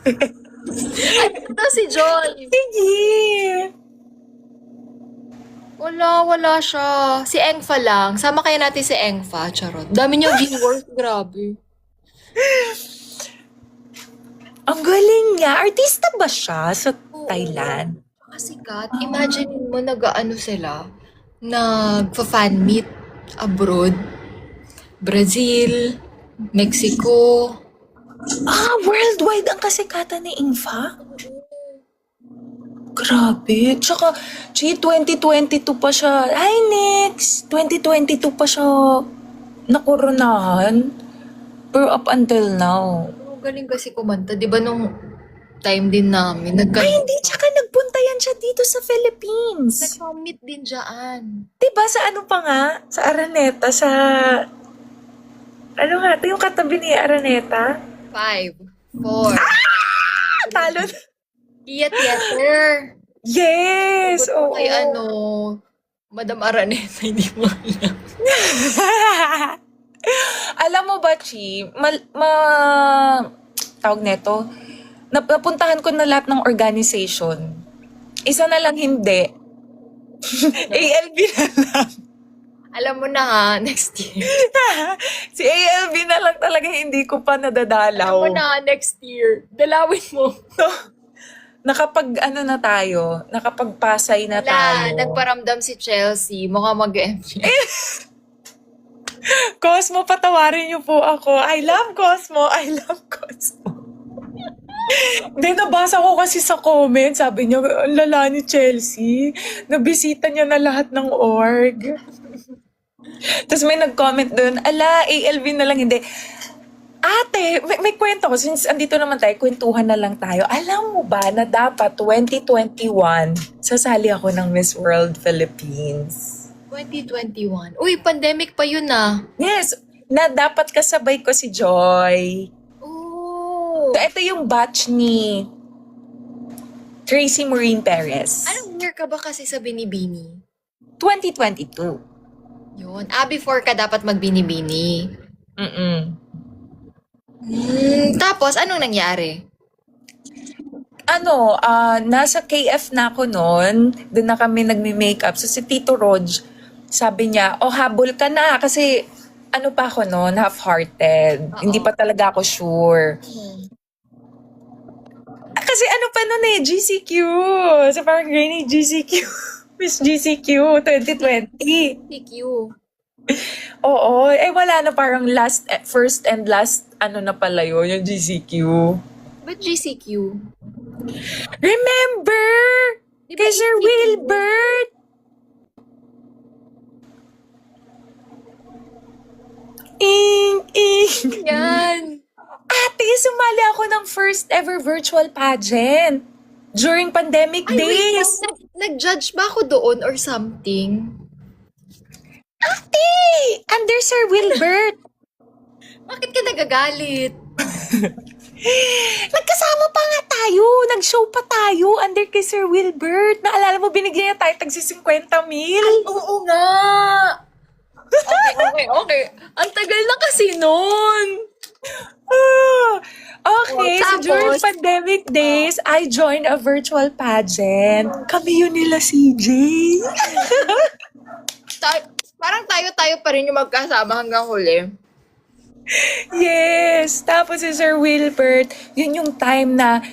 Ay, ito si Joy. Sige! Wala siya. Si Engfa lang. Sama kaya natin si Engfa. Charot. Dami niyo viewers. Grabe. Ang galing niya. Artista ba siya sa Oo. Thailand? Sikat. Imagine mo nag-ano sila. Nagfa-fan meet abroad. Brazil, Mexico. Worldwide ang kasikatan ni Ingfa? Grabe. Tsaka, 2022 pa siya. Hi, Nix! 2022 pa siya nakoronahan. Pero up until now. Ang galing kasi kumanta. Di ba nung time din namin, Ay, hindi. Tsaka nagpunta yan siya dito sa Philippines. nag-meet din dyan. Diba sa ano pa nga? Sa Araneta, sa... Ano nga? Ito yung katabi ni Araneta? 5, 4. Talo na. Kia Theater. Yes! Sagot ko Oo. kay Madam Araneta, hindi mo alam. Alam mo ba, Chi, tawag neto, napuntahan ko na lahat ng organization. Isa na lang hindi. ALB na lang. Alam mo na ha, next year. Si ALB na lang talaga hindi ko pa nadadalaw. Alam mo na ha, next year. Dalawin mo. Nakapag nakapagpasay na tayo. Nagparamdam si Chelsea. Mukhang mag-MJ. Cosmo, patawarin niyo po ako. I love Cosmo. I love Cosmo. Hindi, nabasa ko kasi sa comment, sabi niya, ang lala ni Chelsea. Nabisita niya na lahat ng org. Tapos may nag-comment doon, ala, ALV na lang, hindi. Ate, may kwento ko. Since andito naman tayo, kwentuhan na lang tayo. Alam mo ba na dapat 2021, sasali ako ng Miss World Philippines? 2021. Uy, pandemic pa yun ah. Yes, na dapat kasabay ko si Joy. Oh. So, ito yung batch ni Tracy Maureen Perez. Anong year ka ba kasi sa Binibini? 2022. Yun. Before ka dapat magbinibini. Mm-mm. Tapos, anong nangyari? Nasa KF na ako noon. Doon na kami nagme-makeup. So si Tito Rog, sabi niya, habol ka na. Kasi pa ako noon, half-hearted. Oo. Hindi pa talaga ako sure. Kasi pa noon GCQ. So parang grainy GCQ. Miss GCQ 2020. TQ. Oo. Wala na parang first and last, na pala yun, yung GCQ. Ba't GCQ? Remember? Di ba Kay Sir ECQ? Wilbert. Ing. Yan. Ate, sumali ako ng first ever virtual pageant during pandemic Ay, wait days. lang. Nag-judge ba ako doon or something? Ate! Under Sir Wilbert. Bakit ka nagagalit? Nagkasama pa nga tayo. Nag-show pa tayo under kay Sir Wilbert. Naalala mo, binigyan niya tayo tagsi 50 mil. Oo nga. Okay. Ang tagal na kasi nun. Okay, so Tapos? during pandemic days, I joined a virtual pageant. Kami yun nila, CJ. Parang tayo pa rin yung magkasama hanggang huli. Yes. Tapos si Sir Wilbert, yun yung time na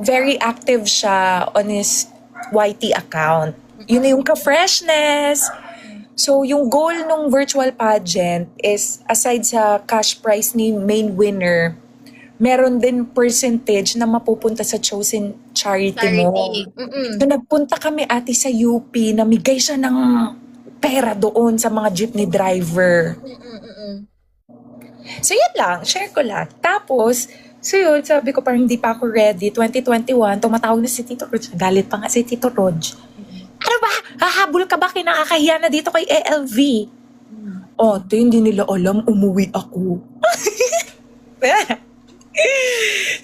very active siya on his YT account. Yun na yung ka-freshness. So, yung goal ng virtual pageant is, aside sa cash prize ni main winner, meron din percentage na mapupunta sa chosen charity mo. Mm-mm. So, nagpunta kami ate sa UP, namigay siya ng pera doon sa mga jeepney driver. So, yun lang. Share ko lang. Tapos, so yun, sabi ko parang hindi pa ako ready. 2021, tumatawag na si Tito Rog. Galit pa nga si Tito Rog. Ano ba? Hahabol ka ba? Kinakahiya na dito kay ALV. Ate, hindi nila alam. Umuwi ako.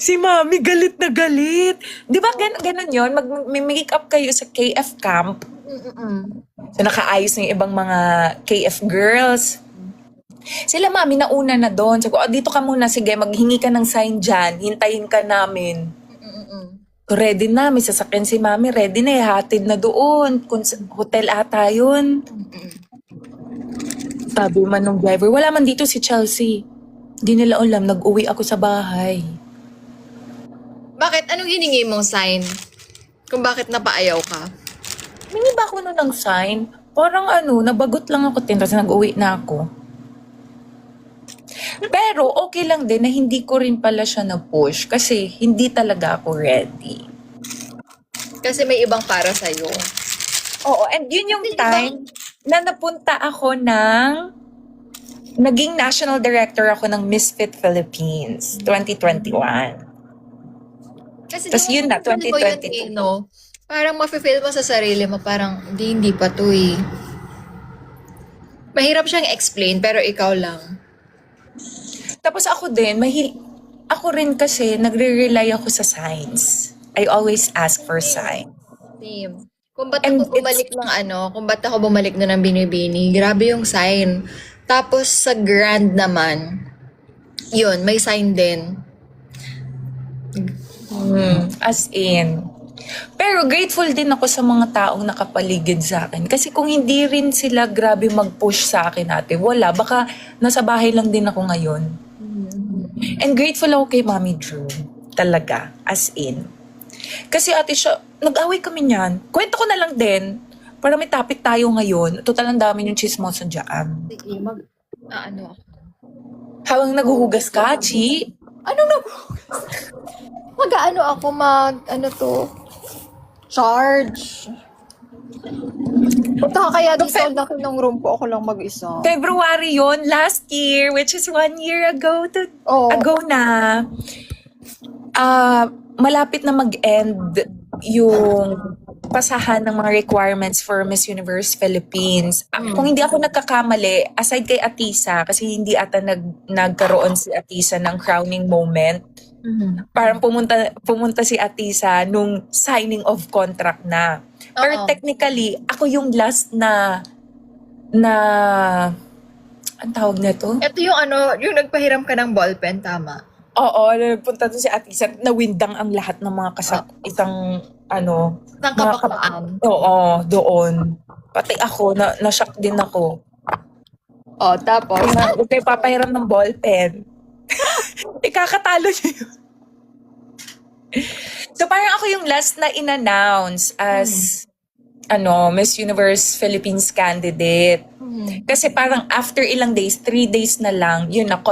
Si Mami, galit na galit. Di ba ganun yun? Mag-make up kayo sa KF camp. So, nakaayos na yung ibang mga KF girls. Sila mami nauna na doon. Sabi ko, dito ka muna, sige, maghingi ka ng sign dyan. Hintayin ka namin. So, ready na, may sasakyan si mami, ready na, ihatid na doon. Kung hotel ata yun. Sabi man ng driver, wala man dito si Chelsea. Di nila alam, nag-uwi ako sa bahay. Bakit? Anong hiningi mong sign? Kung bakit napaayaw ka? Hindi ba ako nun ng sign? Parang nabagot lang ako tin, tapos nag-uwi na ako. Pero okay lang din na hindi ko rin pala siya na-push kasi hindi talaga ako ready. Kasi may ibang para sa'yo. Oo, and yun yung time na napunta ako naging national director ako ng Misfit Philippines, 2021. Kasi Tas yun na, kung mo yun, 2022. no? Parang mafe-feel mo sa sarili mo, parang hindi pa to eh. Mahirap siyang explain, pero ikaw lang. Tapos ako din, ako rin kasi nagre-rely ako sa signs. I always ask for signs. Same. Kung ba't And ako bumalik kung ba't ako bumalik na ng binibini, grabe yung sign. Tapos sa grand naman, yun, may sign din. As in. Pero grateful din ako sa mga taong nakapaligid sa akin. Kasi kung hindi rin sila grabe mag-push sa akin ate, wala. Baka nasa bahay lang din ako ngayon. And grateful ako kay Mami Drew. Talaga. As in. Kasi ate siya, nag-away kami niyan. Kwento ko na lang din. Para may topic tayo ngayon. Total ang dami yung chismosa dyan. Sige, ano ako. Habang naghuhugas ka, Chi. Anong mag-ano ako charge. Punta ka kaya dito, laki ng room ko, ako lang mag-isa. February yon last year, which is 1 year ago Oo. ago na. Malapit na mag-end yung pasahan ng mga requirements for Miss Universe Philippines. Kung hindi ako nagkakamali, aside kay Atisa, kasi hindi ata nagkaroon si Atisa ng crowning moment. Parang pumunta si Atisa nung signing of contract na. Pero Oo. technically, ako yung last na ang tawag na to? Ito yung yung nagpahiram ka ng ballpen, tama? Oo, nagpunta doon si Atisa, nawindang ang lahat ng mga isang Ng mga kapakmaan. Oo, doon. Pati ako, na-shock din ako. Oh, tapos? Huwag kayo papahiram ng ballpen. Ikakatalo niyo yun. So parang ako yung last na in-announce as Miss Universe Philippines candidate. Kasi parang after ilang days, 3 days na lang, yun na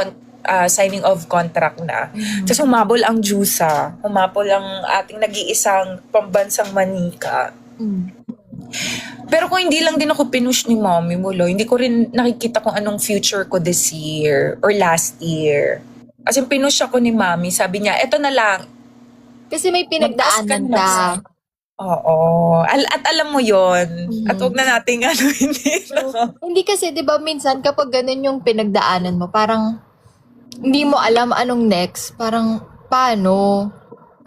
signing of contract na. Tapos humabol ang Jusa. Humabol ang ating nag-iisang pambansang manika. Pero kung hindi lang din ako pinush ni Mommy Mulo, hindi ko rin nakikita kung anong future ko this year or last year. As in, pinush ako ni Mommy. Sabi niya, eto na lang. Kasi may pinagdaanan ka. Oo. At alam mo yon. At huwag na nating hindi. Hindi kasi, di ba, minsan kapag ganun yung pinagdaanan mo, parang hindi mo alam anong next. Parang, paano?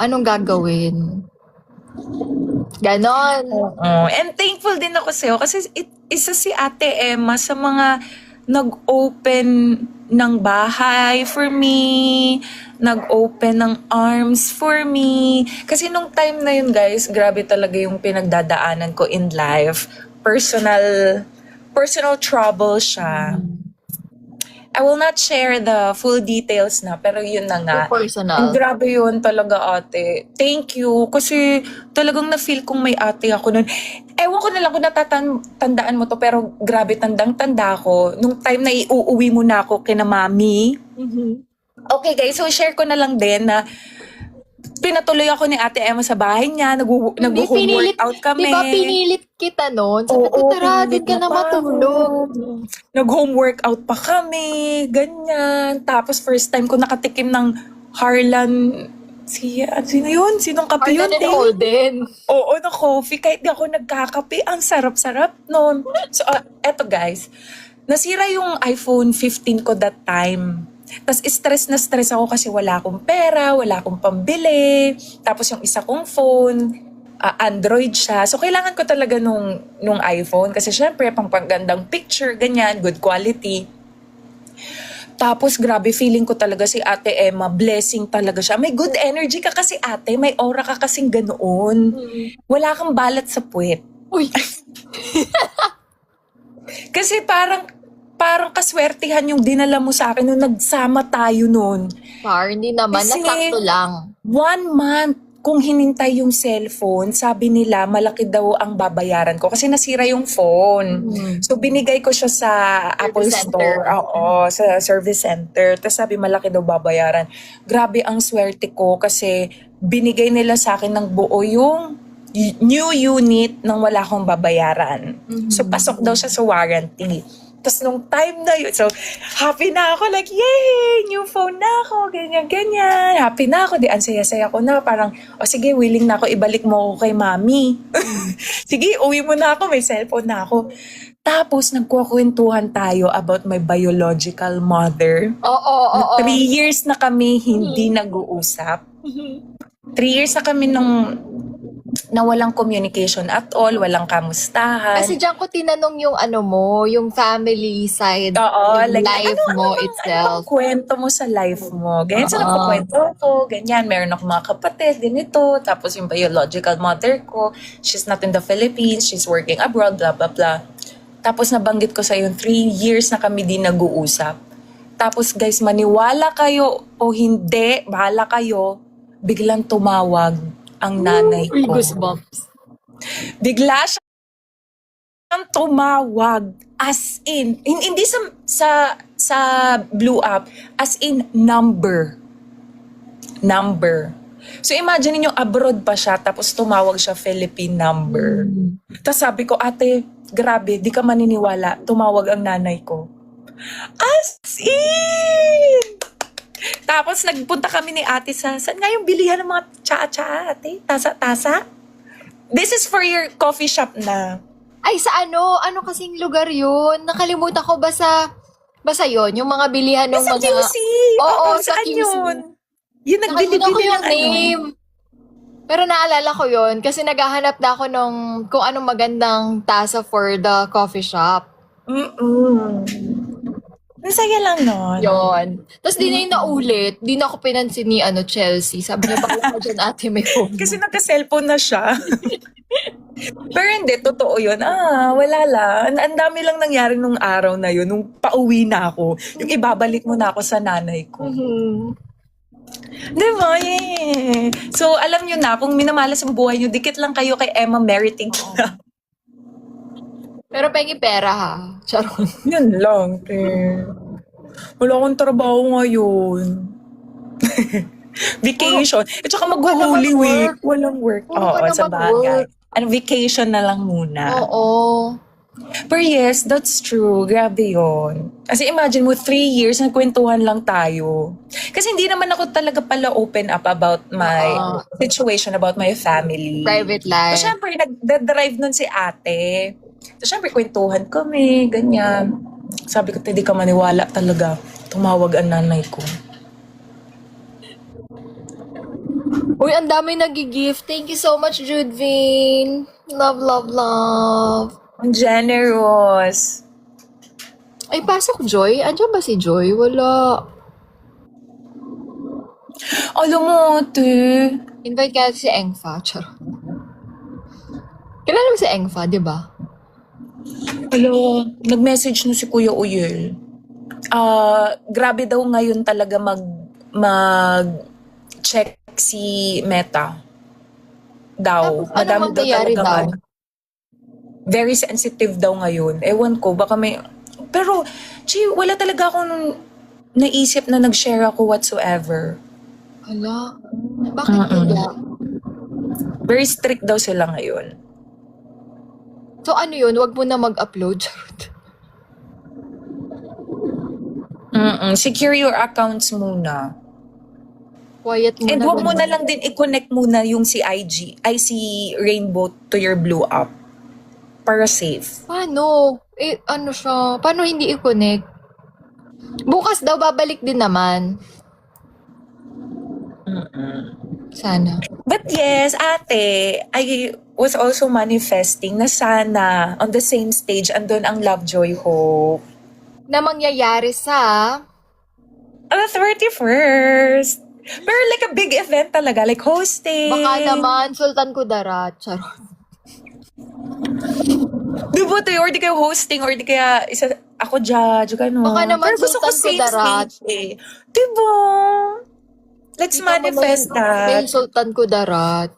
Anong gagawin? Ganon. Oo. And thankful din ako sa'yo kasi isa si Ate Emma sa mga nag-open ng bahay for me, nag-open ng arms for me. Kasi nung time na yun, guys, grabe talaga yung pinagdadaanan ko in life. Personal trouble siya. I will not share the full details na, pero yun na nga. Personal. And grabe yun talaga, ate. Thank you. Kasi talagang na-feel kong may ate ako nun. Ewan ko na lang kung natatandaan mo to, pero grabe, tandang-tanda ko. Nung time na iuuwi mo na ako kina Mami. Okay guys, so share ko na lang din na pinatuloy ako ni Ate Emma sa bahay niya. Nag-home-workout kami. Di ba pinilit kita noon? Sabi ko, tara, pinilit din ka na pa. matulog. Nag-home workout pa kami, ganyan. Tapos first time ko nakatikim ng Harlan, sino yun? Sinong kape yun? Harlan and Holden. Oo, na coffee. Kahit di ako nagkakape, ang sarap-sarap nun. So, eto guys, nasira yung iPhone 15 ko that time. Tapos stress na stress ako kasi wala akong pera, wala akong pambili. Tapos yung isa kong phone, Android siya. So, kailangan ko talaga nung iPhone. Kasi syempre, pang pagandang picture, ganyan, good quality. Tapos grabe, feeling ko talaga si Ate Emma, blessing talaga siya. May good energy ka kasi ate, may aura ka kasing ganoon. Wala kang balat sa puwet. Uy, Kasi parang kaswertihan yung dinala mo sa akin nung nagsama tayo noon. hindi naman. Kasi Nasakto lang. 1 month kung hinintay yung cellphone, sabi nila malaki daw ang babayaran ko kasi nasira yung phone. So binigay ko siya sa Apple Service Store, center. oo, sa service center. Tapos sabi malaki daw babayaran. Grabe ang swerte ko kasi binigay nila sa akin ng buo yung new unit nang wala akong babayaran. So pasok daw siya sa warranty. Tapos nung time na yun, so happy na ako, like, yay! New phone na ako, ganyan, ganyan. Happy na ako, di ang saya-saya ko na. Parang, o sige, willing na ako, ibalik mo ako kay mami. Sige, uwi mo na ako, may cellphone na ako. Tapos nagkukwentuhan tayo about my biological mother. Oo. 3 years na kami hindi nag-uusap. 3 years na kami na walang communication at all, walang kamustahan. Kasi diyan ko tinanong yung ano mo, yung family side, Oo, yung like, life mo Ano itself. bang kwento mo sa life mo? Ganyan sa Oo. nagkukwento ko, ganyan. Meron ako mga kapatid, ganito. Tapos yung biological mother ko, she's not in the Philippines, she's working abroad, blah, blah, blah. Tapos nabanggit ko sa yung 3 years na kami di nag-uusap. Tapos guys, maniwala kayo o hindi, bahala kayo, biglang tumawag ang nanay Uy, ko. goosebumps. Bigla siyang tumawag as in hindi sa blue app, as in number. So imagine niyo abroad pa siya tapos tumawag siya Philippine number. Tapos sabi ko, ate, grabe, di ka maniniwala, tumawag ang nanay ko. As in! Tapos nagpunta kami ni ate saan nga yung bilihan ng mga tsaa-tsaa, ate? Tasa-tasa? This is for your coffee shop na. Ay, sa ano? Ano kasing lugar yun? Nakalimutan ko basta yun? Yung mga bilihan ng Sa mga... QC! Oo, sa saan QC. yun? Yun, Nakalimutan ko nagbili-bili yung ng ano. name. Pero naalala ko yun kasi naghahanap na ako nung kung anong magandang tasa for the coffee shop. Ang saya lang nun. Yun. Tapos di na yun naulit. Di na ako pinansin ni Chelsea. Sabi niya, bakit mo dyan ate may phone? Kasi nagka-cellphone na siya. Pero hindi, totoo yun. Wala lang. Ang dami lang nangyari nung araw na yun, nung pauwi na ako. Yung ibabalik mo na ako sa nanay ko. Diba? Yeah. So, alam nyo na, kung minamalas ang buhay nyo, dikit lang kayo kay Emma Meriting Club. Pero pengi pera ha. Charot. Yun lang, wala akong trabaho ngayon. Vacation. At saka mag-Holy Week. Walang work. Puro ka Oo, sa naman bagay. work. And vacation na lang muna. Oo. Pero yes, that's true. Grabe yun. Kasi imagine mo, 3 years, nagkwentuhan lang tayo. Kasi hindi naman ako talaga pala open up about my situation, about my family. Private life. So, syempre, nag-drive nun si ate. So, syempre, kwentuhan kami, ganyan. Sabi ko, hindi ka maniwala talaga. Tumawag ang nanay ko. Uy, ang dami nag-gift. Thank you so much, Judvin. Love, love, love. Ang generous. Ay, pasok, Joy. Andiyan ba si Joy? Wala. Alam mo, ate. Invite kaya si Engfa. Charot. Kilala mo si Engfa, di ba? Nag-message na si Kuya Uyel. Grabe daw ngayon talaga mag-check si Meta. Daw. Tapos, ano mangyayari daw? Very sensitive daw ngayon. Ewan ko, baka may... Pero, wala talaga akong naisip na nag-share ako whatsoever. Hala. Bakit kaya? Very strict daw sila ngayon. So ano yun? Wag mo na mag-upload. Charot. Secure your accounts muna. Quiet mo And na. huwag mo ganun. na lang din i-connect muna yung si si Rainbow to your blue app. Para safe. Paano? Ano siya? Paano hindi i-connect? Bukas daw babalik din naman. Sana. But yes, ate, I was also manifesting na sana on the same stage andun ang Love, Joy, Hope. Na mangyayari sa On the 31st. Pero like a big event talaga, like hosting. Baka naman, Sultan Kudarat. Charot. Di ba tayo? Or di kayo hosting, or di kaya ako judge, gano'n. Baka naman Pero gusto ko Sultan safe Kudarat. stage eh. Di ba? Let's Kita mo manifest may that. Sultan Kudarat.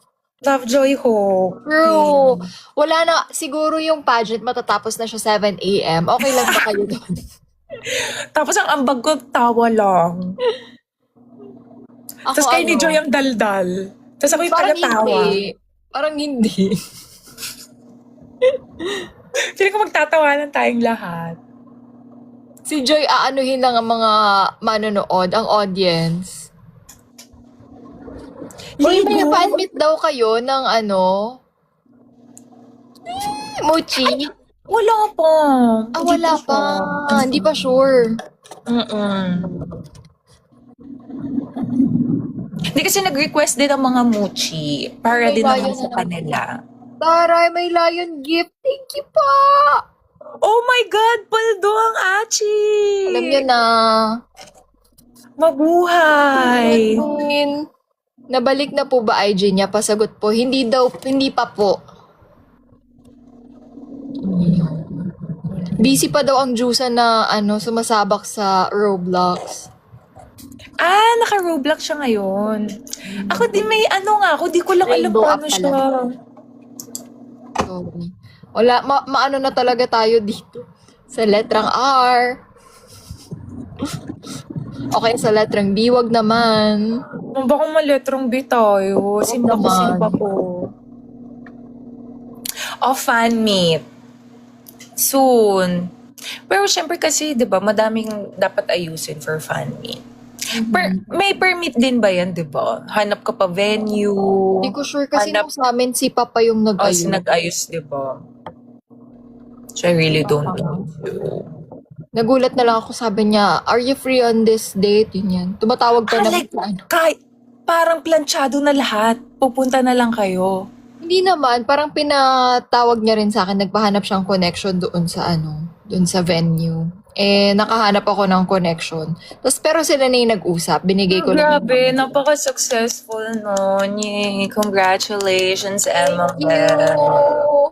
Love, joy, hope. True. Wala na, siguro yung pageant matatapos na siya 7 a.m. Okay lang ba kayo doon? Tapos ang ambag ko, tawa lang. Ako Tapos kayo ni ano, Joy ang daldal. Tapos ako yung parang taga-tawa. hindi. Parang hindi. Feeling ko magtatawanan tayong lahat. Si Joy aanuhin lang ang mga manonood, ang audience. Uy, may Ligo. fan meet daw kayo ng ano? Mochi? Wala pa. Ah, wala pa. Hindi pa sure. Hindi kasi nag-request din ang mga Muchi para May din bayan naman sa na kanila. Taray, may lion gift. Thank you pa. Oh my God! Paldo ang Achi! Alam niyo na. Mabuhay! Nabalik na po ba IG niya? Pasagot po. Hindi daw, hindi pa po. Busy pa daw ang Jusa na sumasabak sa Roblox. Ah, naka-Roblox siya ngayon. Ako di may ako di ko lang alam Rainbow kung up ano pala. siya. Sorry. Wala, maano na talaga tayo dito. Sa letrang R. Okay, sa letrang B, wag naman. Kung baka maletrong B tayo. Simba ko, naman. simba ko. O, fan meet. Soon. Pero syempre kasi, di ba, madaming dapat ayusin for fan meet. May permit din ba yan, di ba? Hanap ka pa venue. Hindi ko sure kasi Hanap- nung sa amin si Papa yung O, nag-ayos. nag-ayos, di ba? So, I really don't know. Nagulat na lang ako, sabi niya, are you free on this date? Yun yan. Tumatawag ka naman Like, sa ano. kahit parang planchado na lahat. Pupunta na lang kayo. Hindi naman, parang pinatawag niya rin sa akin, nagpahanap siyang connection doon sa doon sa venue. Eh, nakahanap ako ng connection. Tapos, pero sila na yung nag-usap, binigay ko lang. Grabe, napaka-successful nun. Yay. Congratulations, Emma. Ew!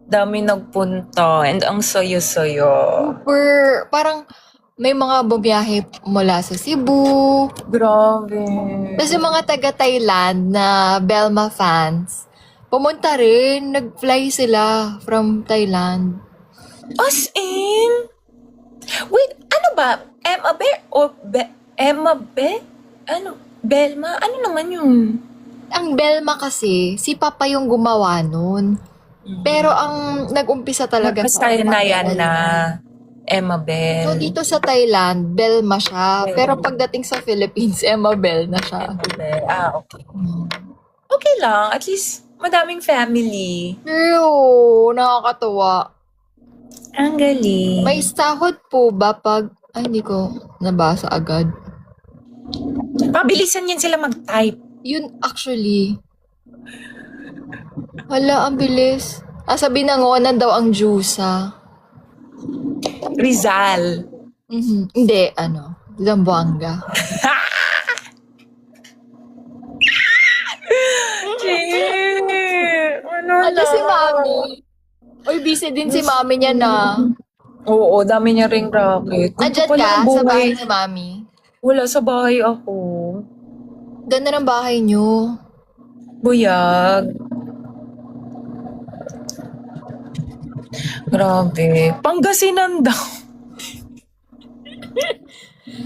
Dami nagpunta. And ang saya-saya. Super, parang may mga bumiyahe mula sa Cebu. Grabe. Tapos yung mga taga-Thailand na Belma fans, pumunta rin, nag-fly sila from Thailand. As in? Wait, ano ba? Emma Be? O Emma Be? Ano? Belma? Ano naman yun? Ang Belma kasi, si Papa yung gumawa nun. Pero ang nag-umpisa talaga Basta na yan na Emma Bell. So dito sa Thailand, Belma siya. Pero pagdating sa Philippines, Emma Bell na siya. Emma Bell. Ah, okay. Okay lang. At least, madaming family. True, nakakatuwa. Ang galing. May sahod po ba pag... Ay, hindi ko nabasa agad. Pabilisan yan sila mag-type. Yun, actually. Hala, ang bilis. Sa binangonan daw ang Jusa. Rizal. Hindi, Zamboanga. Ano si Mami? Uy, busy din si Mami niya na. Oo, dami niya ring racket. Andyan Kung ka walang sa buhay- bahay ni Mami. Wala, sa bahay ako. Ganda ng bahay niyo. Buyag. Grabe. Pangasinan daw.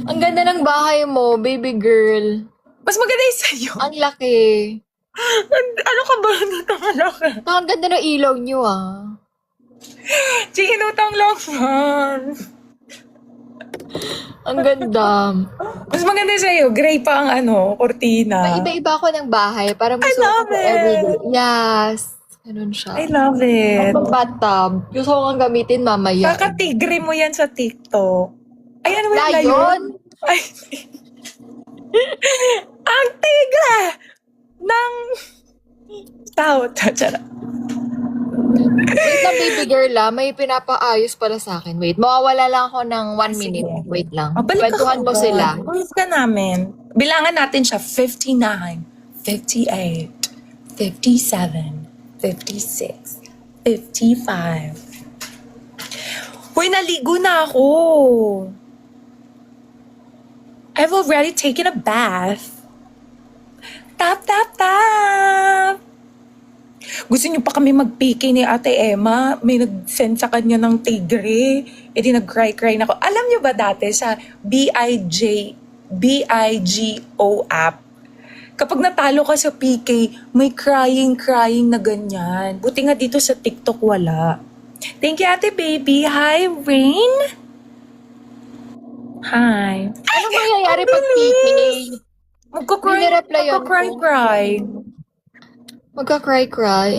Ang ganda ng bahay mo, baby girl. Mas maganda yung sa'yo. Ang laki. Ano ka ba? Natalaki. Ang ganda ng ilaw niyo, ah. Chinutang lang man. Ang ganda. Mas maganda sa'yo. Gray pa ang kortina. Iba-iba ako ng bahay. Parang gusto love ko everyday. Yes. Ganun siya. I love it. Ang bathtub. Gusto ko kang gamitin mamaya. Kakatigre mo yan sa TikTok. Ay, ano ba yung Layon? layon? Ay. Ang tigre ng tao. Tara. Wait lang, baby girl may pinapaayos pala sa akin. Wait, mawawala lang ako ng 1 minute. Sige. Wait lang. Balik ka Kwentuhan mo agad. sila. Ulit ka namin. Bilangan natin siya. 59, 58, 57, 56, 55. Hoy, naligo na ako. I've already taken a bath. Tap, tap, tap. Gusto niyo pa kami mag-PK ni Ate Emma? May nag-send sa kanya ng tigre. E di nag-cry-cry na ako. Alam niyo ba dati sa BIGO app, kapag natalo ka sa PK, may crying na ganyan. Buti nga dito sa TikTok wala. Thank you, Ate Baby. Hi, Rain. Hi. Ano mangyayari pag PK? Nireplyan ko. Magka-cry-cry. Magka-cry-cry?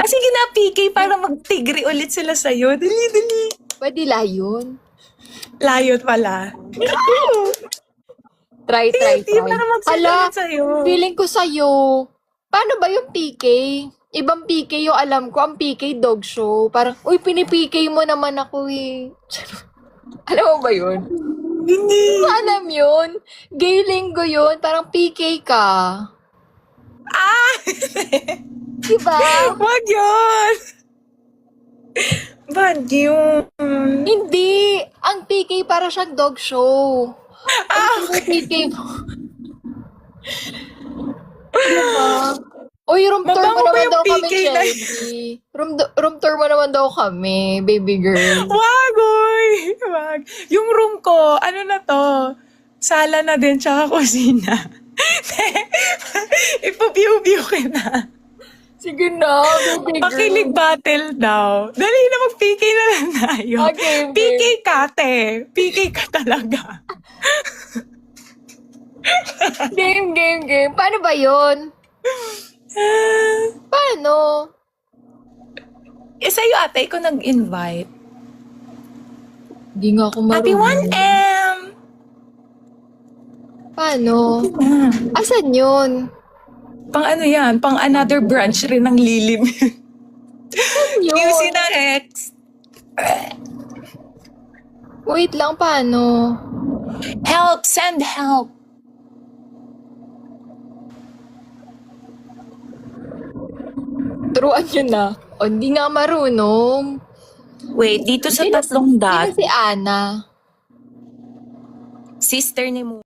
Sige na, PK, para magtigri ulit sila sa'yo. Dali. Pwede layon. Layot pala. Try. Para magsasalit sa'yo. Feeling ko sa'yo. Paano ba yung PK? Ibang PK yung alam ko. Ang PK dog show. Parang, uy, pinipk mo naman ako eh. Alam mo ba yun? Hindi. Alam yun. Gay linggo yun. Parang PK ka. Diba? Wag yun. Bad yun. Hindi. Ang PK para siyang dog show. Okay. PK mo. Diba? Uy, room tour mo Mabango ba naman yung daw kami, PK na yun? Shelby. Room tour mo naman daw kami, baby girl. Wag, oy. Wag. Yung room ko, ano na to? Sala na din, tsaka kusina. Ipa-view ka na. Sige na, baby girl. Pakilig battle daw. Dali na, mag-PK na lang tayo. Okay, PK ka, te. PK ka talaga. Game. Paano ba yun? Paano? Sa'yo, ate, ikaw nag-invite. Hindi nga ako Happy marunong. 1M! Paano? Asan yun? Pang ano yan? Pang another branch rin ng lilim. Yun. QC na Rex. Wait lang, paano? Help! Send help! Turuan nyo na. O, hindi nga marunong. Wait, dito sa Sino- tatlong Sino dot, si Ana? sister ni Mo.